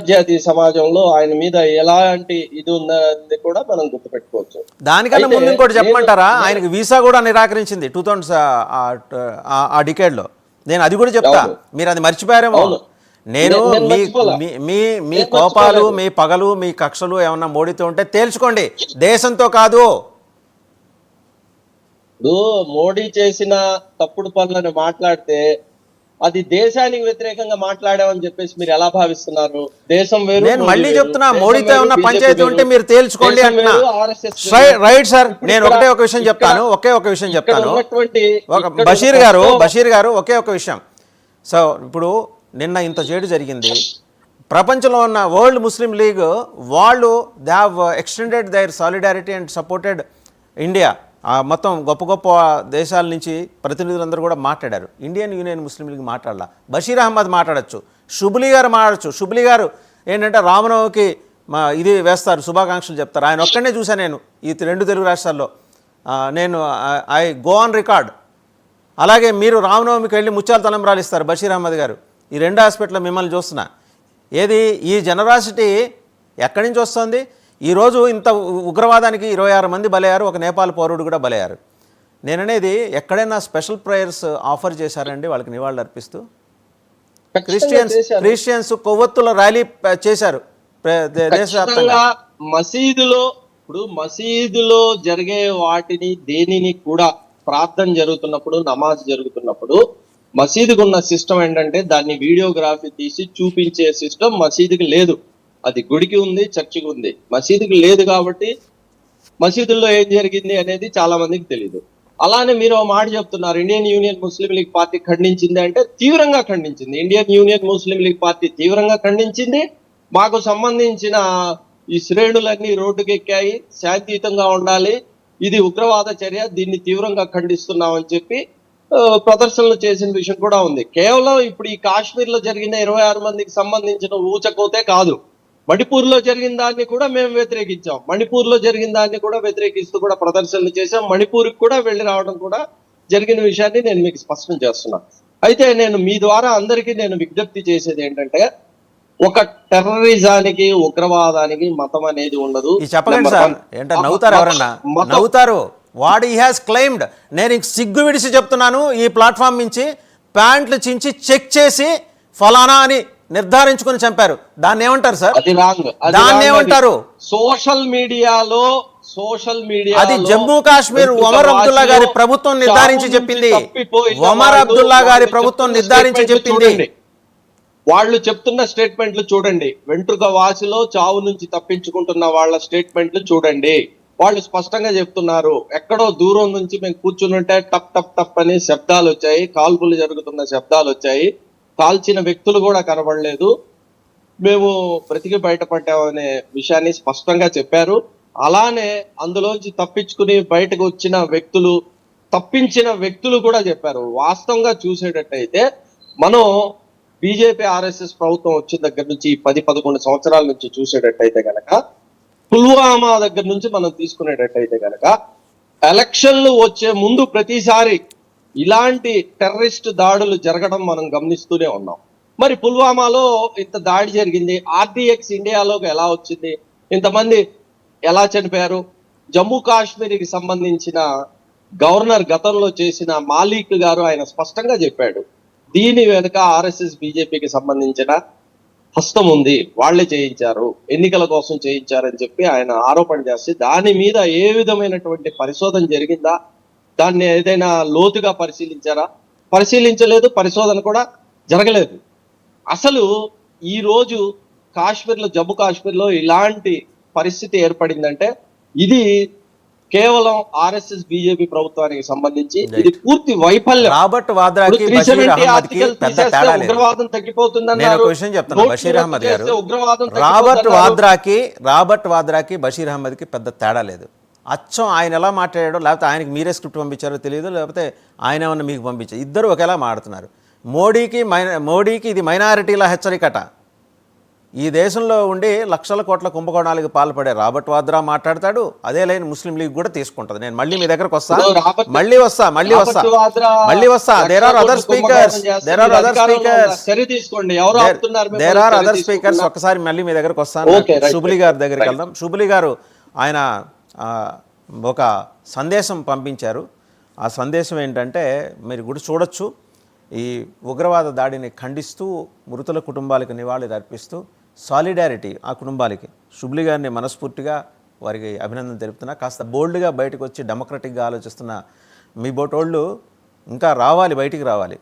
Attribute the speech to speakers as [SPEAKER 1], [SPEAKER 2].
[SPEAKER 1] అంతర్జాతీయ సమాజంలో ఆయన మీద ఎలాంటి ఇది ఉందనేది కూడా మనం గుర్తుపెట్టుకోవచ్చు.
[SPEAKER 2] దానికన్నా ముందు ఇంకోటి చెప్పమంటారా, ఆయనకి వీసా కూడా నిరాకరించింది 2000 ఆ డికేడ్లో. నేను అది కూడా చెప్తా, మీరు అది మర్చిపోయారేమో. నేను మీ కోపాలు, మీ పగలు, మీ కక్షలు ఏమన్నా మోడీతో ఉంటే తేల్చుకోండి, దేశంతో కాదు.
[SPEAKER 1] ఇప్పుడు మోడీ చేసిన తప్పుడు పనులను మాట్లాడితే అది దేశానికి వ్యతిరేకంగా మాట్లాడామని చెప్పేసి మీరు ఎలా భావిస్తున్నారు? దేశం వేరు.
[SPEAKER 2] నేను మళ్ళీ చెప్తున్నా, మోడీతో ఉన్న పంచాయతీ ఉంటే మీరు తేల్చుకోండి అంటున్నా. రైట్ సార్, నేను ఒకే ఒక విషయం చెప్తాను, బషీర్ గారు ఒకే ఒక విషయం. సో ఇప్పుడు నిన్న ఇంత చేడు జరిగింది, ప్రపంచంలో ఉన్న వరల్డ్ ముస్లిం లీగ్ వాళ్ళు they have extended their solidarity and supported India. మొత్తం గొప్ప గొప్ప దేశాల నుంచి ప్రతినిధులందరూ కూడా మాట్లాడారు. ఇండియన్ యూనియన్ ముస్లిం లీగ్ మాట్లాడాల. బషీర్ అహ్మద్ మాట్లాడచ్చు, షుబ్లీ గారు మాట్లాడచ్చు. షుబ్లీ గారు ఏంటంటే రామనవమికి ఇది వేస్తారు, శుభాకాంక్షలు చెప్తారు. ఆయన ఒక్కడనే చూశాను నేను ఈ 2 తెలుగు రాష్ట్రాల్లో. నేను ఐ గో ఆన్ రికార్డ్. అలాగే మీరు రామనవమికి వెళ్ళి ముత్యాల తలంబ్రాలు ఇస్తారు బషీర్ అహ్మద్ గారు. ఈ 2 హాస్పిటల్లో మిమ్మల్ని చూస్తున్నా. ఏది ఈ జనరాసిటీ ఎక్కడి నుంచి వస్తుంది? ఈరోజు ఇంత ఉగ్రవాదానికి 26 మంది బలయ్యారు, ఒక నేపాల్ పౌరుడు కూడా బలయ్యారు. నేననేది ఎక్కడైనా స్పెషల్ ప్రేయర్స్ ఆఫర్ చేశారండి వాళ్ళకి నివాళులు అర్పిస్తూ? క్రిస్టియన్స్ కొవ్వొత్తుల ర్యాలీ చేశారు దేశవ్యాప్తంగా.
[SPEAKER 1] మసీదులో జరిగే వాటిని దేనిని కూడా ప్రార్థన జరుగుతున్నప్పుడు, నమాజ్ జరుగుతున్నప్పుడు మసీదుకు ఉన్న సిస్టమ్ ఏంటంటే దాన్ని వీడియోగ్రఫీ తీసి చూపించే సిస్టమ్ మసీదుకి లేదు. అది గుడికి ఉంది, చర్చికి ఉంది, మసీదుకి లేదు. కాబట్టి మసీదుల్లో ఏం జరిగింది అనేది చాలా మందికి తెలియదు. అలానే మీరు ఒక మాట చెప్తున్నారు, ఇండియన్ యూనియన్ ముస్లిం లీగ్ పార్టీ ఖండించింది అంటే తీవ్రంగా ఖండించింది. ఇండియన్ యూనియన్ ముస్లిం లీగ్ పార్టీ తీవ్రంగా ఖండించింది. మాకు సంబంధించిన ఈ శ్రేణులన్నీ రోడ్డుకెక్కాయి, శాంతియుతంగా ఉండాలి, ఇది ఉగ్రవాద చర్య, దీన్ని తీవ్రంగా ఖండిస్తున్నామని చెప్పి ప్రదర్శనలు చేసిన విషయం కూడా ఉంది. కేవలం ఇప్పుడు ఈ కాశ్మీర్ లో జరిగిన 26 మందికి సంబంధించిన ఊచకోతే కాదు, మణిపూర్ లో జరిగిన దాన్ని కూడా మేము వ్యతిరేకించాం. మణిపూర్ లో జరిగిన దాన్ని కూడా వ్యతిరేకిస్తూ కూడా ప్రదర్శనలు చేశాం. మణిపూర్కి కూడా వెళ్ళి రావడం కూడా జరిగిన విషయాన్ని నేను మీకు స్పష్టం చేస్తున్నాను. అయితే నేను మీ ద్వారా అందరికీ నేను విజ్ఞప్తి చేసేది ఏంటంటే, ఒక టెర్రరిజానికి, ఉగ్రవాదానికి మతం అనేది ఉండదు.
[SPEAKER 2] చెప్పండి సార్, ఏంటో నవ్వుతారు ఎవరన్నా, నవ్వుతారు. వాడు ఈ హ్యాస్ క్లెయిమ్డ్, నేను సిగ్గు విడిచి చెప్తున్నాను, ఈ ప్లాట్ఫామ్ నుంచి ప్యాంట్లు చించి చెక్ చేసి ఫలానా అని నిర్ధారించుకుని చంపారు. దాన్ని ఏమంటారు సార్? దాన్ని ఏమంటారు?
[SPEAKER 1] సోషల్ మీడియాలో
[SPEAKER 2] అది జమ్మూ కాశ్మీర్ ఒమర్ అబ్దుల్లా గారి ప్రభుత్వం నిర్ధారించి చెప్పింది. ఒమర్ అబ్దుల్లా గారి ప్రభుత్వం నిర్ధారించి చెప్పింది.
[SPEAKER 1] వాళ్ళు చెప్తున్న స్టేట్మెంట్లు చూడండి, వెంట్రుక వాసిలో చావు నుంచి తప్పించుకుంటున్న వాళ్ళ స్టేట్మెంట్లు చూడండి. వాళ్ళు స్పష్టంగా చెప్తున్నారు, ఎక్కడో దూరం నుంచి మేము కూర్చుంటే టప్ టప్ టప్ అని శబ్దాలు వచ్చాయి, కాల్పులు జరుగుతున్న శబ్దాలు వచ్చాయి, కాల్చిన వ్యక్తులు కూడా కనబడలేదు, మేము బ్రతికి బయటపడ్డామనే విషయాన్ని స్పష్టంగా చెప్పారు. అలానే అందులోంచి తప్పించుకుని బయటకు వచ్చిన వ్యక్తులు, తప్పించిన వ్యక్తులు కూడా చెప్పారు. వాస్తవంగా చూసేటట్టయితే మనం బీజేపీ ఆర్ఎస్ఎస్ ప్రభుత్వం వచ్చిన దగ్గర నుంచి 10-11 సంవత్సరాల నుంచి చూసేటట్టయితే కనుక, పుల్వామా దగ్గర నుంచి మనం తీసుకునేటట్టయితే కనుక, ఎలక్షన్లు వచ్చే ముందు ప్రతిసారి ఇలాంటి టెర్రరిస్ట్ దాడులు జరగడం మనం గమనిస్తూనే ఉన్నాం. మరి పుల్వామాలో ఇంత దాడి జరిగింది, ఆర్డీఎక్స్ ఇండియాలోకి ఎలా వచ్చింది, ఇంతమంది ఎలా చనిపోయారు? జమ్మూ కాశ్మీర్కి సంబంధించిన గవర్నర్ గతంలో చేసిన మాలిక్ గారు ఆయన స్పష్టంగా చెప్పాడు, దీని వెనుక ఆర్ఎస్ఎస్ బీజేపీకి సంబంధించిన హస్తం ఉంది, వాళ్లే చేయించారు, ఎన్నికల కోసం చేయించారని చెప్పి ఆయన ఆరోపణ చేస్తే దాని మీద ఏ విధమైనటువంటి పరిశోధన జరిగిందా? దాన్ని ఏదైనా లోతుగా పరిశీలించారా? పరిశీలించలేదు, పరిశోధన కూడా జరగలేదు. అసలు ఈ రోజు కాశ్మీర్లో, జమ్మూ కాశ్మీర్లో ఇలాంటి పరిస్థితి ఏర్పడిందంటే ఇది కేవలం ఆర్ఎస్ఎస్ బీజేపీ ప్రభుత్వానికి సంబంధించి ఇది పూర్తి వైఫల్యం.
[SPEAKER 2] రాబర్ట్ వాద్రాకి
[SPEAKER 1] ఉగ్రవాదం తగ్గిపోతుందని
[SPEAKER 2] బషీర్ అహ్మద్ గారు, రాబర్ట్ వాద్రాకి బషీర్ అహ్మద్ కి పెద్ద తేడా లేదు. అచ్చం ఆయన ఎలా మాట్లాడాడో, లేకపోతే ఆయనకి మీరే స్క్రిప్ట్ పంపించారో తెలియదు, లేకపోతే ఆయన ఏమన్నా మీకు పంపించారు, ఇద్దరు ఒకేలా మాడుతున్నారు. మోడీకి ఇది మైనారిటీల హెచ్చరికట. ఈ దేశంలో ఉండి లక్షల కోట్ల కుంభకోణాలకు పాల్పడే రాబర్ట్ వాద్రా మాట్లాడతాడు, అదే లైన్ ముస్లిం లీగ్ కూడా తీసుకుంటది. నేను మళ్ళీ మీ దగ్గరకు వస్తా,
[SPEAKER 1] ఇప్పుడు రాబర్ట్
[SPEAKER 2] మళ్ళీ వస్తా దేర్ ఆర్ అదర్ స్పీకర్స్
[SPEAKER 1] చర్య తీసుకోండి. ఎవరు ఆపుతున్నారు మిమ్మల్ని
[SPEAKER 2] దేర్ ఆర్
[SPEAKER 1] చర్య
[SPEAKER 2] అదర్ స్పీకర్స్.
[SPEAKER 1] తీసుకుంటున్నా?
[SPEAKER 2] ఒక్కసారి మళ్ళీ మీ దగ్గరకు వస్తాను.
[SPEAKER 1] Okay, right,
[SPEAKER 2] శుభ్లి గారి దగ్గరికి
[SPEAKER 1] right.
[SPEAKER 2] వెళ్దాం. శుభ్లి గారు ఆయన ఒక సందేశం పంపించారు. ఆ సందేశం ఏంటంటే మీరు కూడా చూడొచ్చు. ఈ ఉగ్రవాద దాడిని ఖండిస్తూ మృతుల కుటుంబాలకు నివాళులు అర్పిస్తూ సాలిడారిటీ ఆ కుటుంబాలకి శుభ్లి గారిని మనస్ఫూర్తిగా వారికి అభినందన తెలుపుతున్నా. కాస్త బోల్డ్గా బయటకు వచ్చి డెమోక్రటిక్గా ఆలోచిస్తున్న మీ బోటోళ్ళు ఇంకా రావాలి, బయటికి రావాలి.